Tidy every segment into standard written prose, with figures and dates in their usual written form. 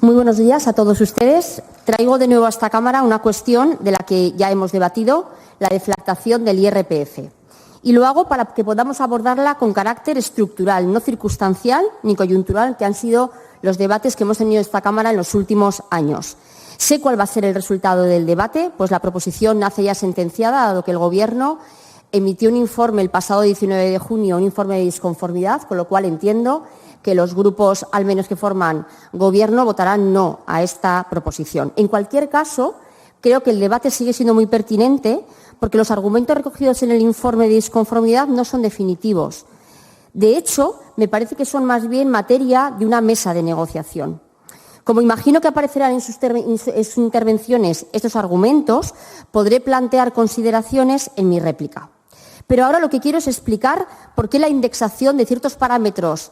Muy buenos días a todos ustedes. Traigo de nuevo a esta Cámara una cuestión de la que ya hemos debatido, la deflactación del IRPF. Y lo hago para que podamos abordarla con carácter estructural, no circunstancial ni coyuntural, que han sido los debates que hemos tenido en esta Cámara en los últimos años. Sé cuál va a ser el resultado del debate, pues la proposición nace ya sentenciada, dado que el Gobierno emitió un informe el pasado 19 de junio, un informe de disconformidad, con lo cual entiendo que los grupos, al menos que forman Gobierno, votarán no a esta proposición. En cualquier caso, creo que el debate sigue siendo muy pertinente porque los argumentos recogidos en el informe de disconformidad no son definitivos. De hecho, me parece que son más bien materia de una mesa de negociación. Como imagino que aparecerán en sus intervenciones estos argumentos, podré plantear consideraciones en mi réplica. Pero ahora lo que quiero es explicar por qué la indexación de ciertos parámetros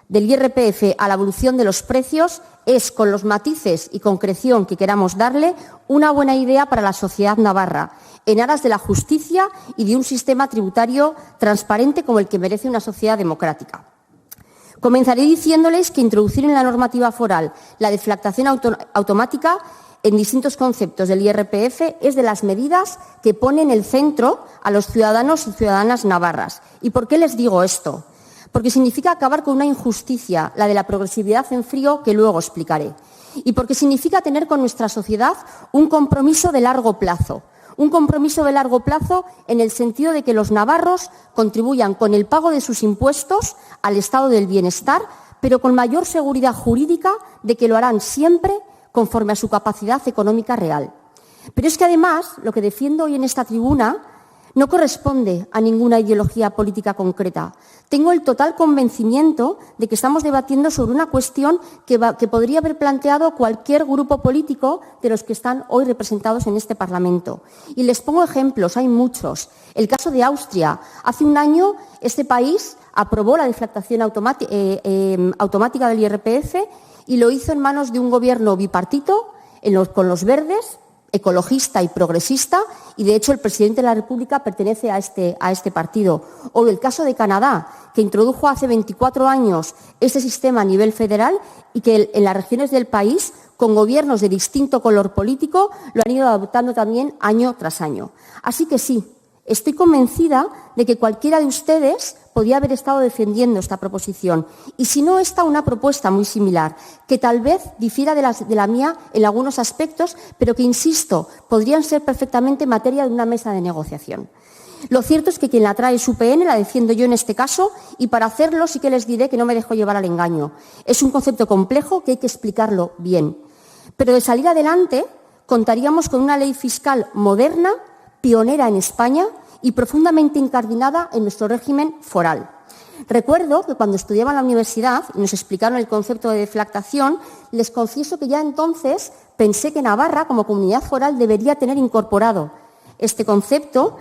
del IRPF a la evolución de los precios es, con los matices y concreción que queramos darle, una buena idea para la sociedad navarra, en aras de la justicia y de un sistema tributario transparente como el que merece una sociedad democrática. Comenzaré diciéndoles que introducir en la normativa foral la deflactación automática en distintos conceptos del IRPF es de las medidas que pone en el centro a los ciudadanos y ciudadanas navarras. ¿Y por qué les digo esto? Porque significa acabar con una injusticia, la de la progresividad en frío, que luego explicaré. Y porque significa tener con nuestra sociedad un compromiso de largo plazo. Un compromiso de largo plazo en el sentido de que los navarros contribuyan con el pago de sus impuestos al estado del bienestar, pero con mayor seguridad jurídica de que lo harán siempre conforme a su capacidad económica real. Pero es que además lo que defiendo hoy en esta tribuna no corresponde a ninguna ideología política concreta. Tengo el total convencimiento de que estamos debatiendo sobre una cuestión que podría haber planteado cualquier grupo político de los que están hoy representados en este Parlamento. Y les pongo ejemplos, hay muchos. El caso de Austria. Hace un año este país aprobó la deflactación automática del IRPF y lo hizo en manos de un gobierno bipartito con los verdes, ecologista y progresista, y de hecho el presidente de la República pertenece a este partido. O el caso de Canadá, que introdujo hace 24 años este sistema a nivel federal y que en las regiones del país, con gobiernos de distinto color político, lo han ido adoptando también año tras año. Así que sí, estoy convencida de que cualquiera de ustedes podía haber estado defendiendo esta proposición. Y si no, esta una propuesta muy similar, que tal vez difiera de la mía en algunos aspectos, pero que, insisto, podrían ser perfectamente materia de una mesa de negociación. Lo cierto es que quien la trae es UPN, la defiendo yo en este caso, y para hacerlo sí que les diré que no me dejo llevar al engaño. Es un concepto complejo que hay que explicarlo bien. Pero de salir adelante, contaríamos con una ley fiscal moderna, pionera en España y profundamente incardinada en nuestro régimen foral. Recuerdo que cuando estudiaba en la universidad y nos explicaron el concepto de deflactación, les confieso que ya entonces pensé que Navarra, como comunidad foral, debería tener incorporado este concepto.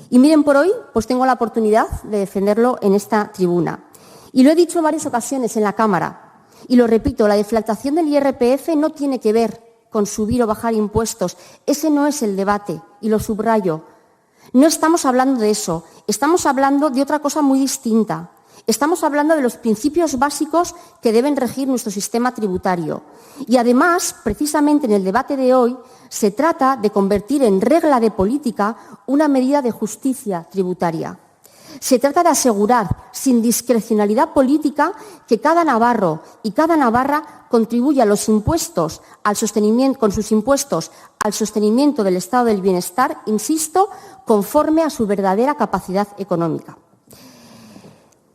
Y miren, por hoy, pues tengo la oportunidad de defenderlo en esta tribuna. Y lo he dicho en varias ocasiones en la Cámara. Y lo repito, la deflactación del IRPF no tiene que ver con subir o bajar impuestos. Ese no es el debate, y lo subrayo. No estamos hablando de eso, estamos hablando de otra cosa muy distinta. Estamos hablando de los principios básicos que deben regir nuestro sistema tributario. Y además, precisamente en el debate de hoy, se trata de convertir en regla de política una medida de justicia tributaria. Se trata de asegurar, sin discrecionalidad política, que cada navarro y cada navarra contribuya con sus impuestos al sostenimiento del estado del bienestar, insisto, conforme a su verdadera capacidad económica.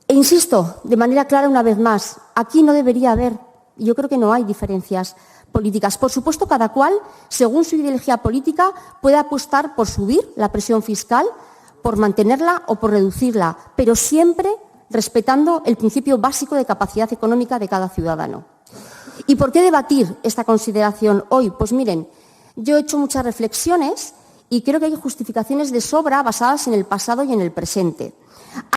E insisto, de manera clara una vez más, aquí no debería haber, y yo creo que no hay diferencias políticas. Por supuesto, cada cual, según su ideología política, puede apostar por subir la presión fiscal, por mantenerla o por reducirla, pero siempre respetando el principio básico de capacidad económica de cada ciudadano. ¿Y por qué debatir esta consideración hoy? Pues miren, yo he hecho muchas reflexiones y creo que hay justificaciones de sobra basadas en el pasado y en el presente.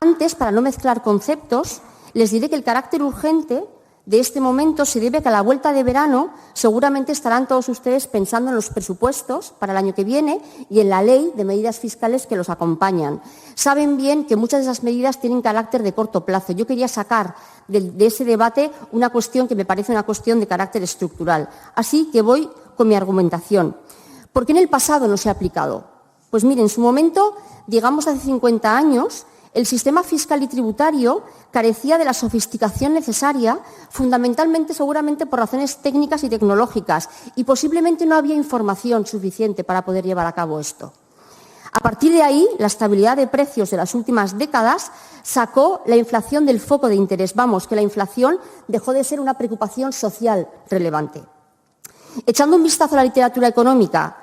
Antes, para no mezclar conceptos, les diré que el carácter urgente de este momento se debe a que a la vuelta de verano seguramente estarán todos ustedes pensando en los presupuestos para el año que viene y en la ley de medidas fiscales que los acompañan. Saben bien que muchas de esas medidas tienen carácter de corto plazo. Yo quería sacar de ese debate una cuestión que me parece una cuestión de carácter estructural. Así que voy con mi argumentación. ¿Por qué en el pasado no se ha aplicado? Pues mire, en su momento, digamos hace 50 años, el sistema fiscal y tributario carecía de la sofisticación necesaria, fundamentalmente seguramente por razones técnicas y tecnológicas, y posiblemente no había información suficiente para poder llevar a cabo esto. A partir de ahí, la estabilidad de precios de las últimas décadas sacó la inflación del foco de interés. Vamos, que la inflación dejó de ser una preocupación social relevante. Echando un vistazo a la literatura económica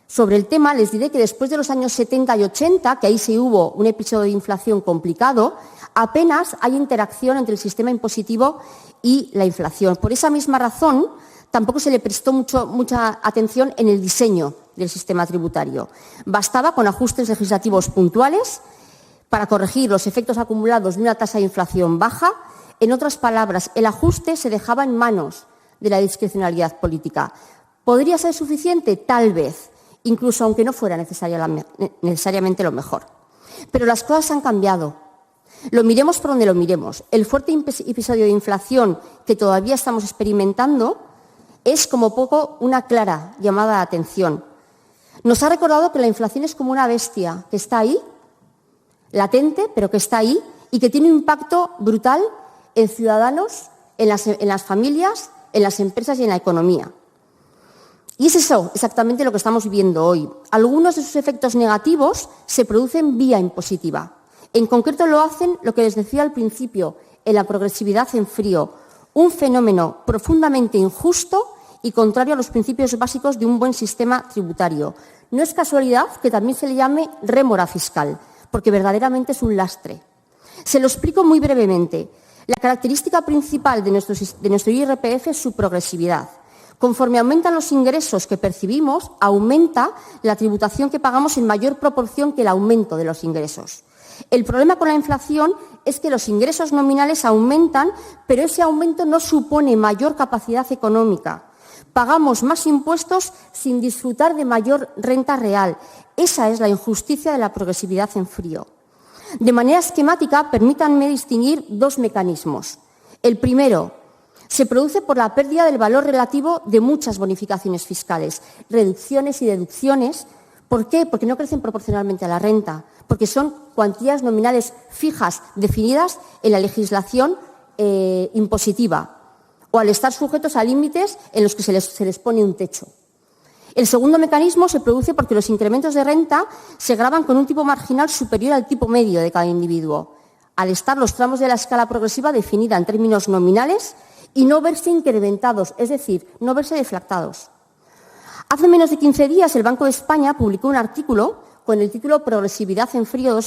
sobre el tema, les diré que después de los años 70 y 80, que ahí sí hubo un episodio de inflación complicado, apenas hay interacción entre el sistema impositivo y la inflación. Por esa misma razón, tampoco se le prestó mucha atención en el diseño del sistema tributario. Bastaba con ajustes legislativos puntuales para corregir los efectos acumulados de una tasa de inflación baja. En otras palabras, el ajuste se dejaba en manos de la discrecionalidad política. ¿Podría ser suficiente? Tal vez, incluso aunque no fuera necesariamente lo mejor. Pero las cosas han cambiado. Lo miremos por donde lo miremos. El fuerte episodio de inflación que todavía estamos experimentando es como poco una clara llamada de atención. Nos ha recordado que la inflación es como una bestia que está ahí, latente, pero que está ahí y que tiene un impacto brutal en ciudadanos, en las familias, en las empresas y en la economía. Y es eso exactamente lo que estamos viviendo hoy. Algunos de sus efectos negativos se producen vía impositiva. En concreto lo hacen, lo que les decía al principio, en la progresividad en frío, un fenómeno profundamente injusto y contrario a los principios básicos de un buen sistema tributario. No es casualidad que también se le llame rémora fiscal, porque verdaderamente es un lastre. Se lo explico muy brevemente. La característica principal de nuestro IRPF es su progresividad. Conforme aumentan los ingresos que percibimos, aumenta la tributación que pagamos en mayor proporción que el aumento de los ingresos. El problema con la inflación es que los ingresos nominales aumentan, pero ese aumento no supone mayor capacidad económica. Pagamos más impuestos sin disfrutar de mayor renta real. Esa es la injusticia de la progresividad en frío. De manera esquemática, permítanme distinguir dos mecanismos. El primero se produce por la pérdida del valor relativo de muchas bonificaciones fiscales, reducciones y deducciones. ¿Por qué? Porque no crecen proporcionalmente a la renta, porque son cuantías nominales fijas definidas en la legislación impositiva o al estar sujetos a límites en los que se les pone un techo. El segundo mecanismo se produce porque los incrementos de renta se gravan con un tipo marginal superior al tipo medio de cada individuo, al estar los tramos de la escala progresiva definida en términos nominales y no verse incrementados, es decir, no verse deflactados. Hace menos de 15 días el Banco de España publicó un artículo con el título Progresividad en frío,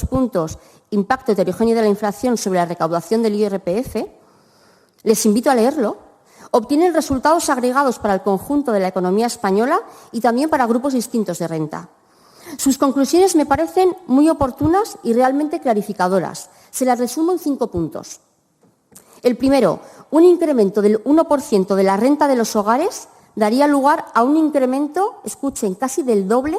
impacto heterogéneo de la inflación sobre la recaudación del IRPF. Les invito a leerlo. Obtienen resultados agregados para el conjunto de la economía española y también para grupos distintos de renta. Sus conclusiones me parecen muy oportunas y realmente clarificadoras. Se las resumo en 5 puntos. El primero, un incremento del 1% de la renta de los hogares daría lugar a un incremento, escuchen, casi del doble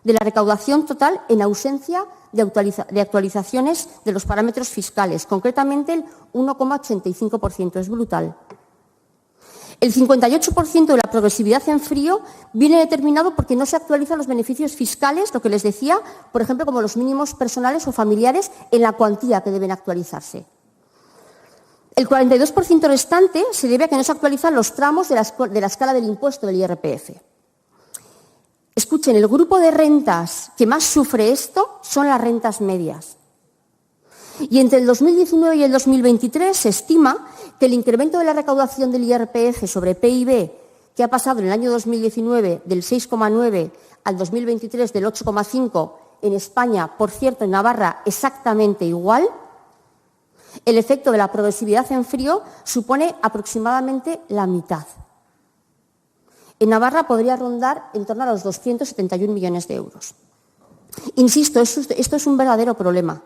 de la recaudación total en ausencia de actualizaciones de los parámetros fiscales, concretamente el 1,85%. Es brutal. El 58% de la progresividad en frío viene determinado porque no se actualizan los beneficios fiscales, lo que les decía, por ejemplo, como los mínimos personales o familiares, en la cuantía que deben actualizarse. El 42% restante se debe a que no se actualizan los tramos de la escala del impuesto del IRPF. Escuchen, el grupo de rentas que más sufre esto son las rentas medias. Y entre el 2019 y el 2023 se estima que el incremento de la recaudación del IRPF sobre PIB, que ha pasado en el año 2019 del 6,9 al 2023 del 8,5, en España, por cierto, en Navarra, exactamente igual, el efecto de la progresividad en frío supone aproximadamente la mitad. En Navarra podría rondar en torno a los 271 millones de euros. Insisto, esto es un verdadero problema.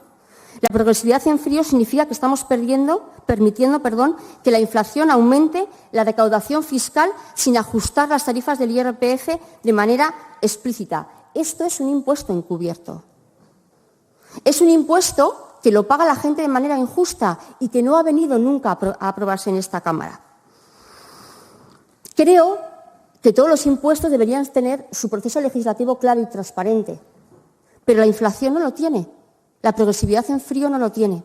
La progresividad en frío significa que estamos permitiendo que la inflación aumente la recaudación fiscal sin ajustar las tarifas del IRPF de manera explícita. Esto es un impuesto encubierto. Es un impuesto que lo paga la gente de manera injusta y que no ha venido nunca a aprobarse en esta Cámara. Creo que todos los impuestos deberían tener su proceso legislativo claro y transparente, pero la inflación no lo tiene, la progresividad en frío no lo tiene.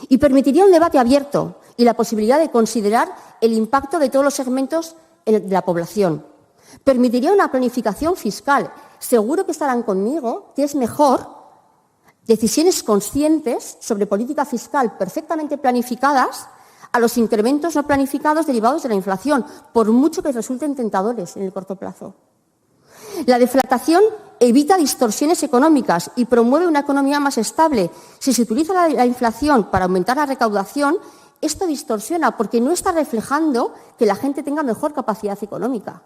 Y permitiría un debate abierto y la posibilidad de considerar el impacto de todos los segmentos de la población. Permitiría una planificación fiscal. Seguro que estarán conmigo que es mejor decisiones conscientes sobre política fiscal perfectamente planificadas a los incrementos no planificados derivados de la inflación, por mucho que resulten tentadores en el corto plazo. La deflactación evita distorsiones económicas y promueve una economía más estable. Si se utiliza la inflación para aumentar la recaudación, esto distorsiona porque no está reflejando que la gente tenga mejor capacidad económica.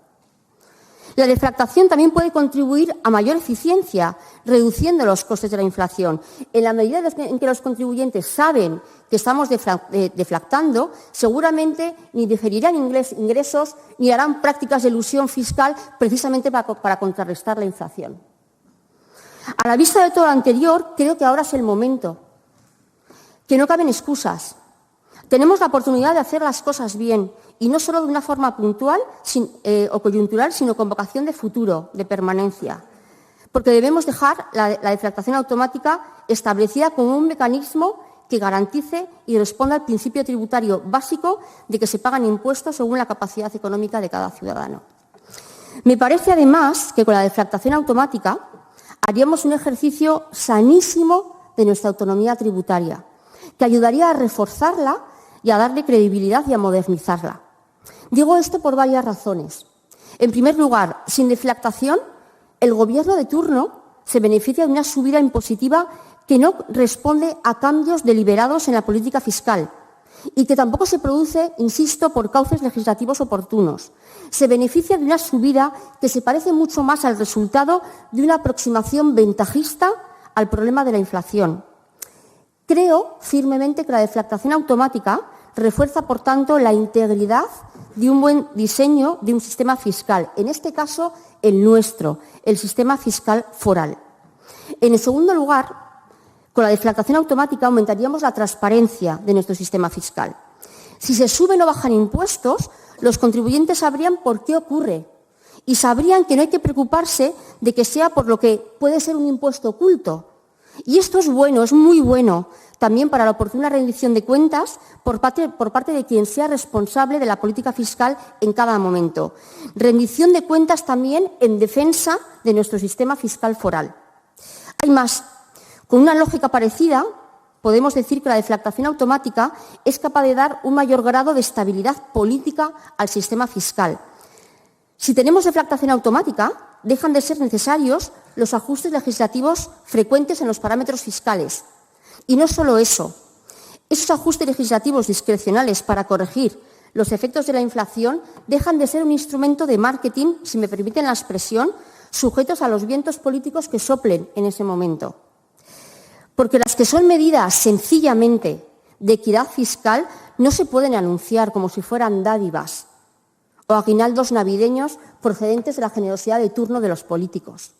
La deflactación también puede contribuir a mayor eficiencia, reduciendo los costes de la inflación. En la medida en que los contribuyentes saben que estamos deflactando, seguramente ni diferirán ingresos ni harán prácticas de elusión fiscal precisamente para contrarrestar la inflación. A la vista de todo lo anterior, creo que ahora es el momento, que no caben excusas. Tenemos la oportunidad de hacer las cosas bien y no solo de una forma puntual o coyuntural, sino con vocación de futuro, de permanencia. Porque debemos dejar la deflactación automática establecida como un mecanismo que garantice y responda al principio tributario básico de que se pagan impuestos según la capacidad económica de cada ciudadano. Me parece además que con la deflactación automática haríamos un ejercicio sanísimo de nuestra autonomía tributaria, que ayudaría a reforzarla y a darle credibilidad y a modernizarla. Digo esto por varias razones. En primer lugar, sin deflactación, el Gobierno de turno se beneficia de una subida impositiva que no responde a cambios deliberados en la política fiscal y que tampoco se produce, insisto, por cauces legislativos oportunos. Se beneficia de una subida que se parece mucho más al resultado de una aproximación ventajista al problema de la inflación. Creo firmemente que la deflactación automática refuerza, por tanto, la integridad de un buen diseño de un sistema fiscal, en este caso el nuestro, el sistema fiscal foral. En segundo lugar, con la deflactación automática aumentaríamos la transparencia de nuestro sistema fiscal. Si se suben o bajan impuestos, los contribuyentes sabrían por qué ocurre y sabrían que no hay que preocuparse de que sea por lo que puede ser un impuesto oculto. Y esto es bueno, es muy bueno, también para la oportuna rendición de cuentas por parte de quien sea responsable de la política fiscal en cada momento. Rendición de cuentas también en defensa de nuestro sistema fiscal foral. Hay más. Con una lógica parecida, podemos decir que la deflactación automática es capaz de dar un mayor grado de estabilidad política al sistema fiscal. Si tenemos deflactación automática, dejan de ser necesarios los ajustes legislativos frecuentes en los parámetros fiscales. Y no solo eso, esos ajustes legislativos discrecionales para corregir los efectos de la inflación dejan de ser un instrumento de marketing, si me permiten la expresión, sujetos a los vientos políticos que soplen en ese momento. Porque las que son medidas sencillamente de equidad fiscal no se pueden anunciar como si fueran dádivas o aguinaldos navideños procedentes de la generosidad de turno de los políticos.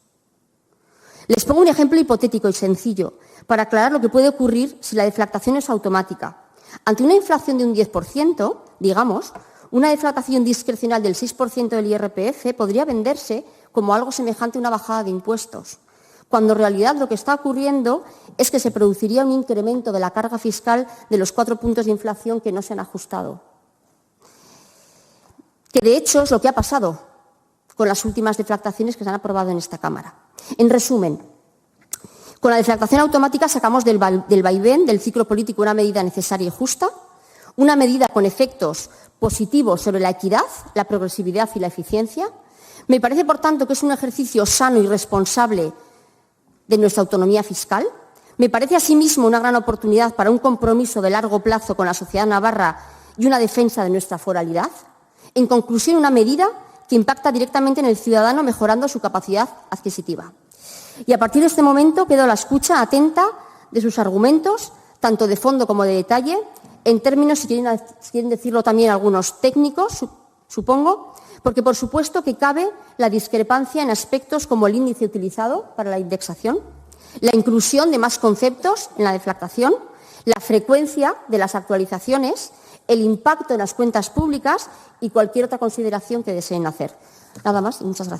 Les pongo un ejemplo hipotético y sencillo para aclarar lo que puede ocurrir si la deflactación es automática. Ante una inflación de un 10%, digamos, una deflactación discrecional del 6% del IRPF podría venderse como algo semejante a una bajada de impuestos, cuando en realidad lo que está ocurriendo es que se produciría un incremento de la carga fiscal de los 4 puntos de inflación que no se han ajustado. Que de hecho es lo que ha pasado con las últimas deflactaciones que se han aprobado en esta Cámara. En resumen, con la deflactación automática sacamos del vaivén del ciclo político una medida necesaria y justa, una medida con efectos positivos sobre la equidad, la progresividad y la eficiencia. Me parece, por tanto, que es un ejercicio sano y responsable de nuestra autonomía fiscal. Me parece, asimismo, una gran oportunidad para un compromiso de largo plazo con la sociedad navarra y una defensa de nuestra foralidad. En conclusión, una medida que impacta directamente en el ciudadano, mejorando su capacidad adquisitiva. Y a partir de este momento quedo a la escucha atenta de sus argumentos, tanto de fondo como de detalle, en términos, si quieren decirlo también algunos técnicos, supongo, porque por supuesto que cabe la discrepancia en aspectos como el índice utilizado para la indexación, la inclusión de más conceptos en la deflactación, la frecuencia de las actualizaciones, el impacto en las cuentas públicas y cualquier otra consideración que deseen hacer. Nada más y muchas gracias.